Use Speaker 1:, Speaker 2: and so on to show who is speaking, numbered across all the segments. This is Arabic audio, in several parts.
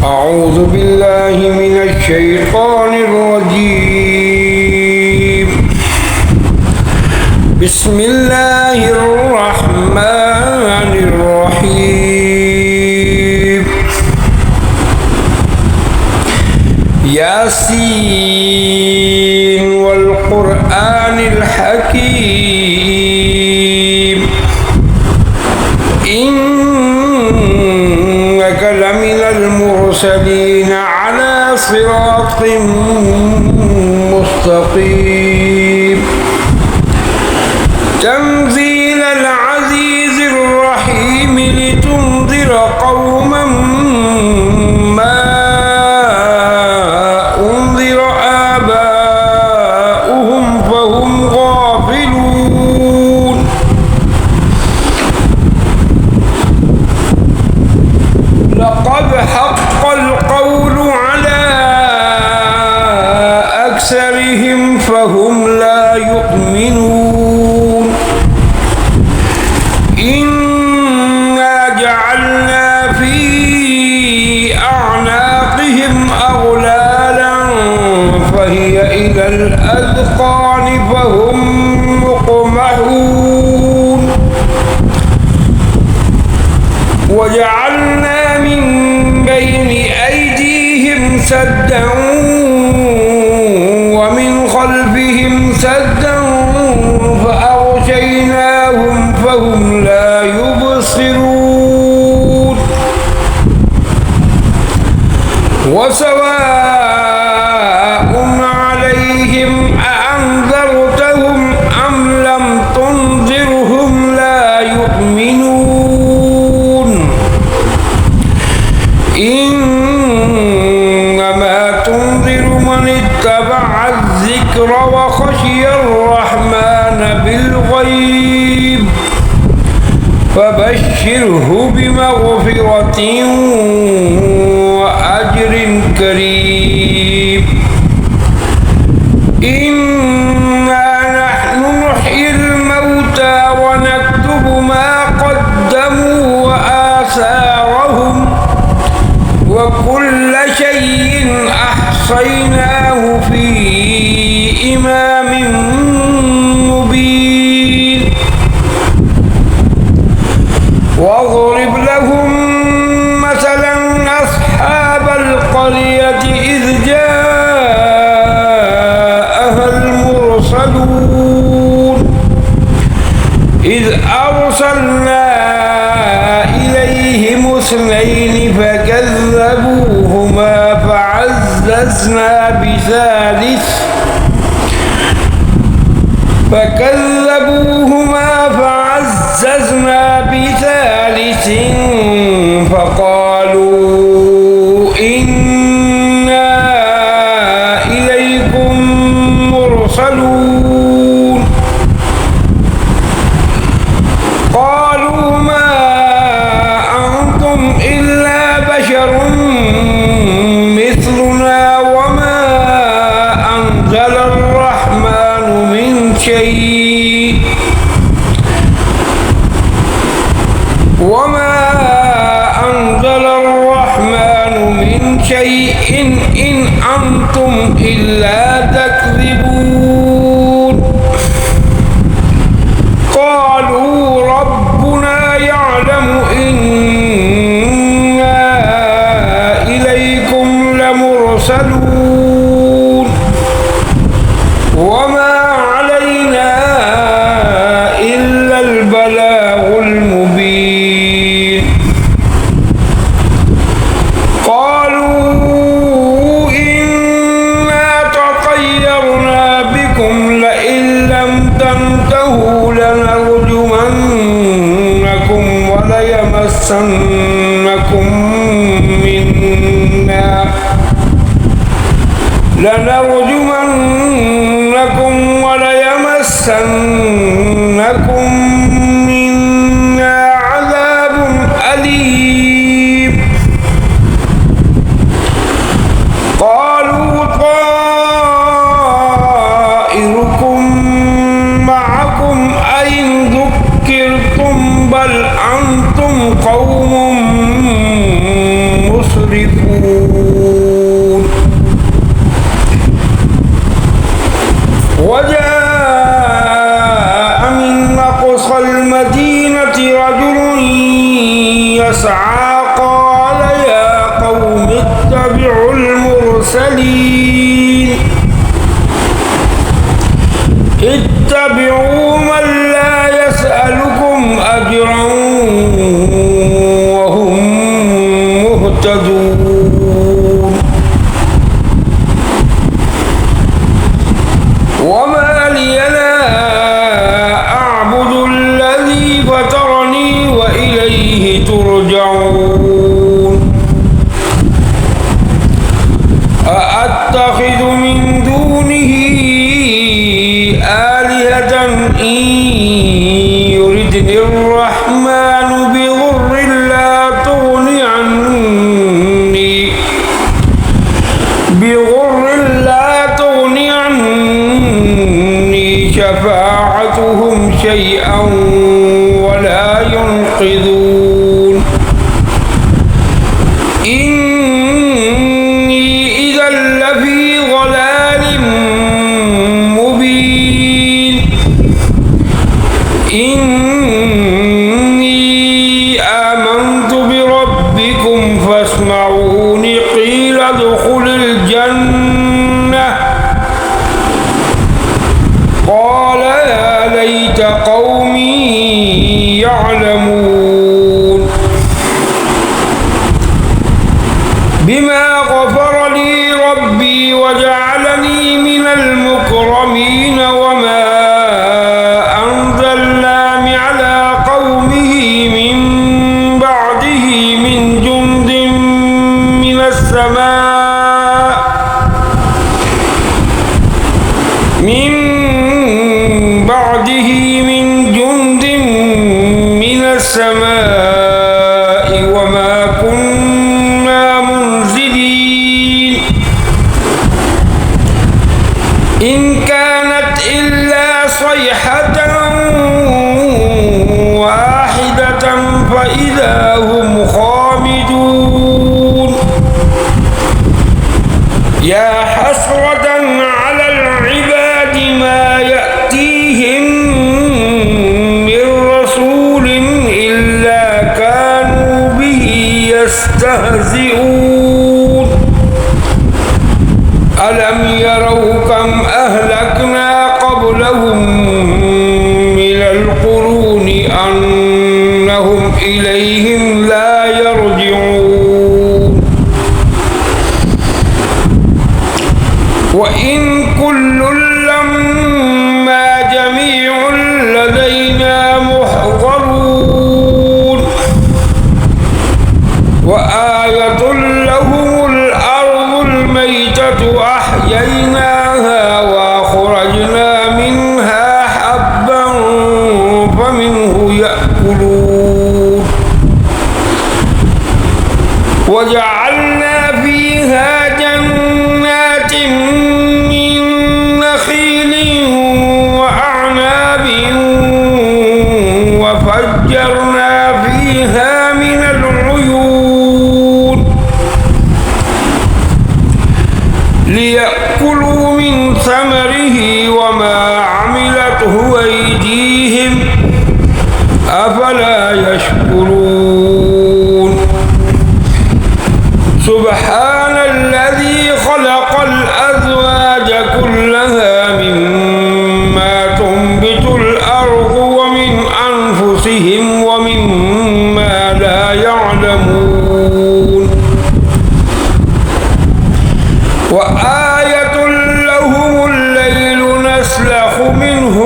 Speaker 1: أعوذ بالله من الشيطان الرجيم. بسم الله الرحمن الرحيم. ياسين والقرآن الحكيم إنك لمن المرسلين على صراط مستقيم تنزيل العزيز الرحيم لتنذر قوما ما أنذر آباؤهم فهم غافلون. لقد حق القول على أكثرهم فهم لا يؤمنون. إنا جعلنا في أعناقهم أغلالا فهي إلى الأذقان فهم مقمحون. وجعلنا من بين أيديهم سدا ومن خلفهم سدا فأغشيناهم فهم لا يبصرون. وسواء عليهم أأنذرتهم أم لم تنذرهم لا يؤمنون. إنما تنذر من اتبع الذكر وخشي الرحمن بالغيب فبشره بمغفرة وأجر كريم. إنا نحن نحيي الموتى ونكتب ما قدموا وآثارهم وكل شيء أحصيناه في إمام مبين. واضرب لهم مثلا أصحاب القرية إذ جاءها المرسلون إذ أرسلنا إليهم اثنين فكذبوهما فعززنا بثالث فقالوا إنا إليكم مرسلون. قالوا ما أنتم إلا بشر مثلنا وما أنزل الرحمن من شيء إن أنتم إلا تكذبون. قالوا ربنا يعلم إنا إليكم لمرسلون وما علينا إلا البلاغ المبين. لنرجمنكم وليمسنكم منا عذاب أليم. قالوا طائركم معكم أئن ذكرتم بل أنتم قوم مسرفون. المرسلين اتبعوا من لا يسألكم أجرا وهم مهتدون وما لي لا أعبد الذي فطرني وإليه ترجعون أأتخذ من دونه آلهة إن يردني الرحمن بضر لا تغني عني شفاعتهم شيئا ولا ينقذون إني إذا لفي ضلال مبين إني آمنت بربكم فاسمعون قيل ادخل الجنة قال يا ليت قومي يعلمون بما غفر لي ربي وجعلني من المكرمين وما أنزلنا على قومه من بعده من جند من السماء وما كنا منزلين إن كانت إلا صيحة واحدة فإذا هم خامدون يا حسرة على العباد ما يأتيهم من رسول إلا كانوا به يستهزئون ألم يروا كم أهلكنا قبلهم من القرون أنهم إليهم لا يرجعون وإن كل لما جميع لدينا محضرون وآية لهم الأرض الميتة أحييناها وأخرجنا منها حبا فمنه يأكلون وجعلنا فيها جنات من نخيل وأعناب وفجرنا فيها من العيون ليأكلوا من ثمره وما عملته أيديهم أفلا يشكرون سبحان الذي خلق الأزواج كلها مما تنبت الأرض ومن أنفسهم ومما لا يعلمون وآية لهم الليل نسلخ منه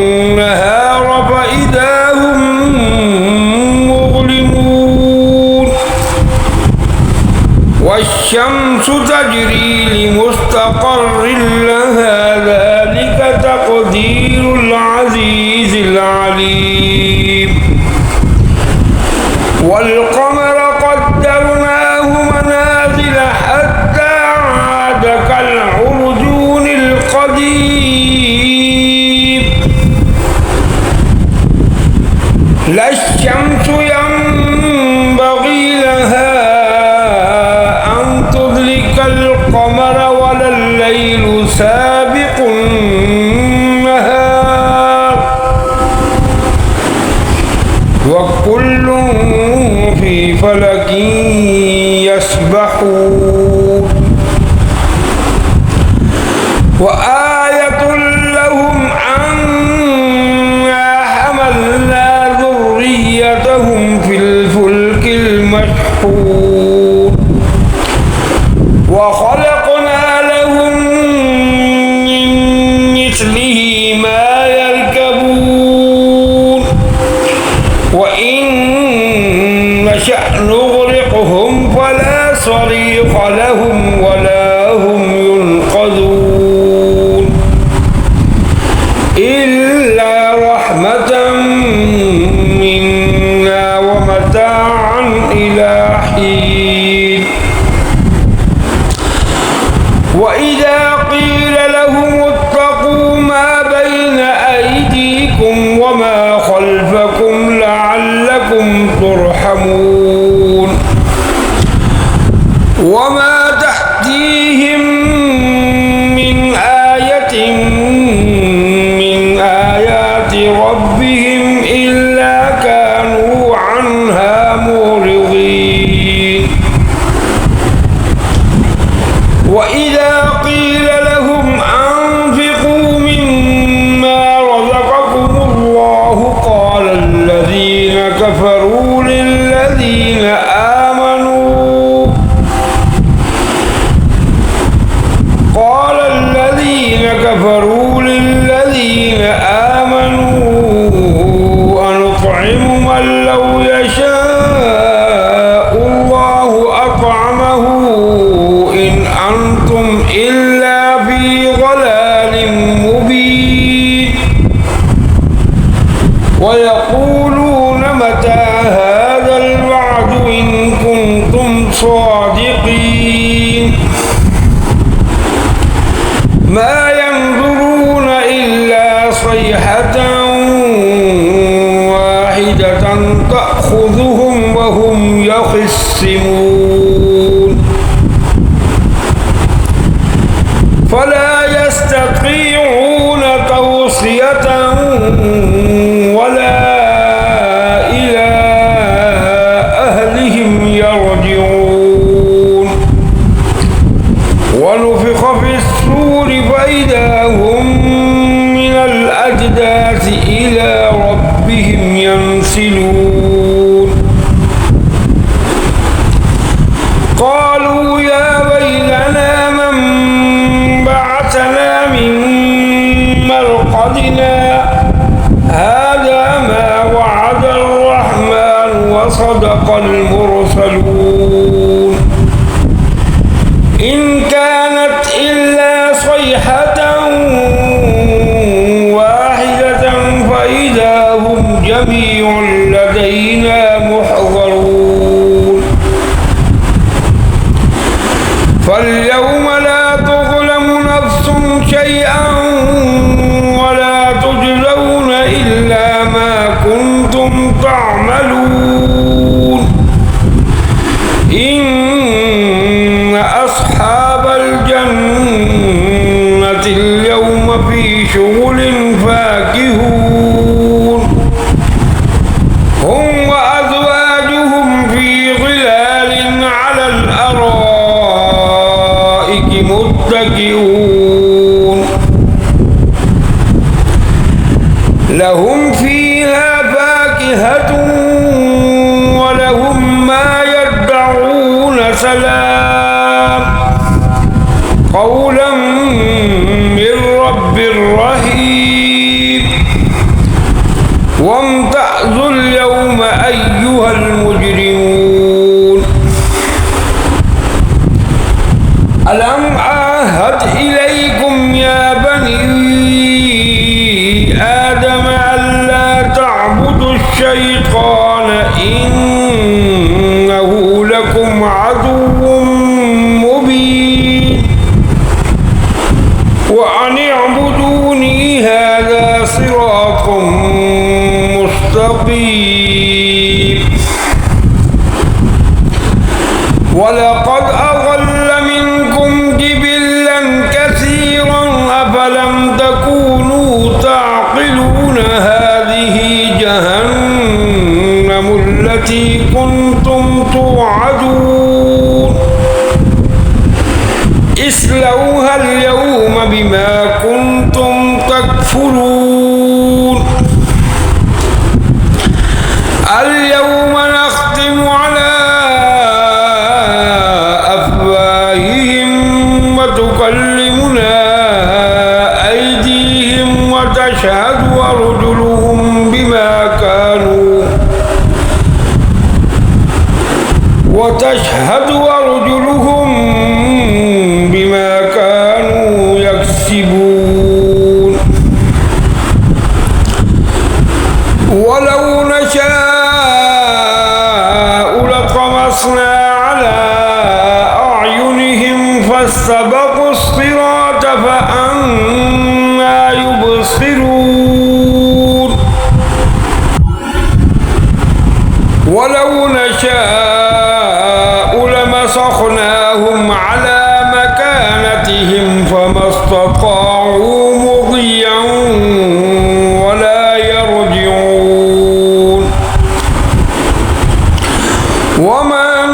Speaker 1: النهار فإذا هم مظلمون والشمس تجري لمستقر لها ذلك تقدير العزيز العليم والقمر قدرناه منازل حتى عاد كالعرجون القديم لا الشمس ينبغي لها أن تدرك القمر ولا الليل سابق النهار وكل في فلك يسبحون وآية لهم أنا حملنا ذريتهم في الفلك المشحون وخلقنا لهم من مثله ما يركبون وإن نشأ نغرقهم فلا صريخ لهم ولا هم ينقذون إلا رحمة منا ومتاعا إلى حين وإذا قيل لهم اتقوا ما بين أيديكم وما خلفكم لعلكم ترحمون وما تأتيهم من آية من آيات ربهم إلا كانوا عنها معرضين وإذا قيل لهم أنفقوا مما رزقكم الله قال الذين كفروا للذين آمنوا أنطعم من لو يشاء الله أطعمه إن أنتم إلا في ضلال مبين ويقولون متى هذا الوعد إن كنتم صادقين ما ينظرون إلا صيحة واحدة تأخذهم وهم يخصمون فلا يستطيعون توصية ولا إلى أهلهم يرجعون ونفخ في الصور فإذا هم من الأجداث إلى ربهم ينسلون قالوا يا ويلنا من بعثنا من مرقدنا هذا ما وعد الرحمن وصدق المرسلون إن كانت إلا صيحة واحدة فإذا هم جميع لدينا محضرون فاليوم لا تظلم نفس شيئا ولا تجزون إلا ما كنتم تعملون إن أصحاب الجنة اليوم في شغل فاكهون هم وأزواجهم في ظلال على الأرائك متكئون لهم فيها فاكهة ولهم ما يدعون سلام قولا من رب رحيم وامتازوا اليوم أيها المجرمون ألم أعهد إليكم يا بني آدم ألا تعبدوا الشيطان إنه لكم عدو مبين وأن اعبدوني هذا صراط مستقيم ولقد أضل منكم جبلا كثيرا أفلم تكونوا تعقلون هذه جهنم التي كنتم توعدون اصلوها اليوم بما تشهد أرجلهم بما كانوا يكسبون ولو نشاء لطمسنا على أعينهم فاستبقوا الصراط فأنى يبصرون ولو نشاء لمسخناهم على مكانتهم فما استطاعوا مضيا ولا يرجعون ومن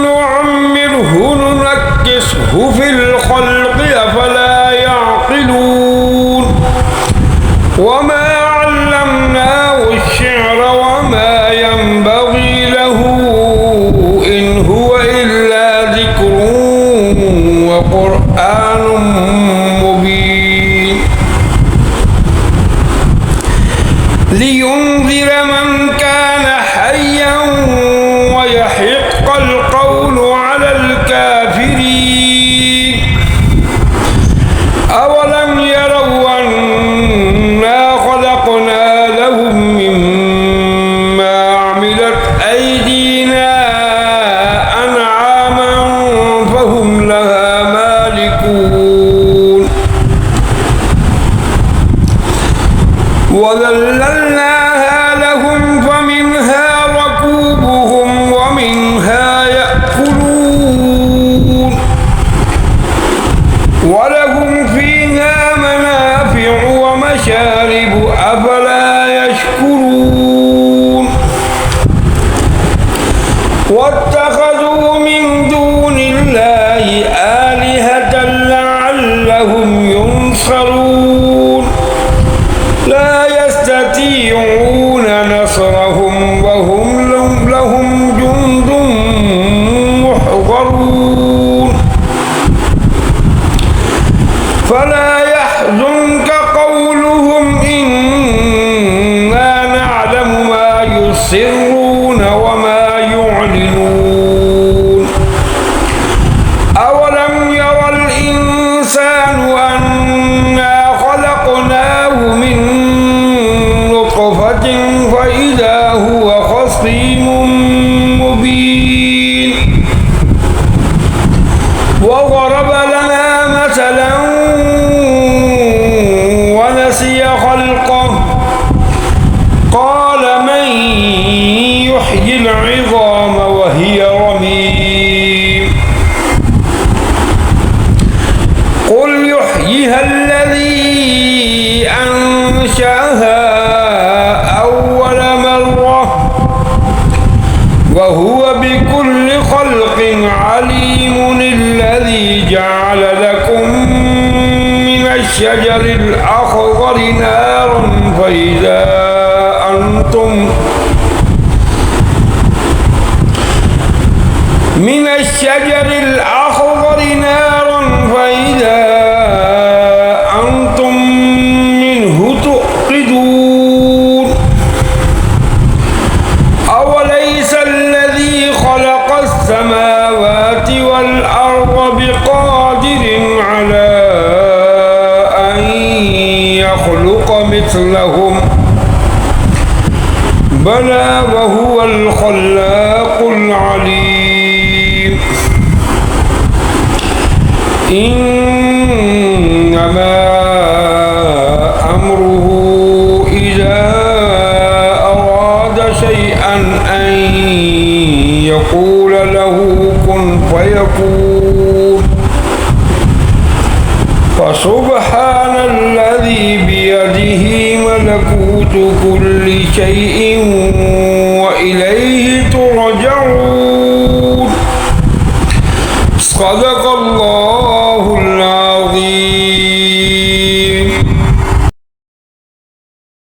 Speaker 1: نعمره ننكسه في الخلق أفلا يعقلون وما علمناه الشعر وما ينبغي له إن هو إلا ذكر وقرآن مبين لينذر من كان حيا ويحق القول على الكافرين أولم يروا أنا خلقنا لهم مما عملت أيدينا أنعاما فهم لها مالكون وذللناها لهم فمنها ركوبهم ومنها يأكلون ولهم فيها منافع ومشارب أفلا يشكرون واتخذوا من دون الله آلهة لعلهم ينصرون لا يستطيعون نصرهم وهم لهم جند محضرون فلا يحزنك قولهم إنا نعلم ما يسرون وما يعلنون أولم يرى الإنسان أنا خلقناه من نطفة فإذا هو خصيم مبين وضرب لنا مثلا ونسي خلقه قال من يحيي العظام وهي رميم قل يحييها الذي أنشأها أول مرة وهو بكل خلق عليم الذي جعل لكم من الشجر الأخضر نارا فإذا أنتم من الشجر الأخضر نارا فإذا أنتم منه توقدون أوليس الذي خلق السماوات والأرض بقادر على أن يخلق مثلهم بلى وهو الخلاق العليم إنما أمره إذا أراد شيئا أن يقول له كن فيكون فسبحان الذي بيده ملكوت كل شيء وإليه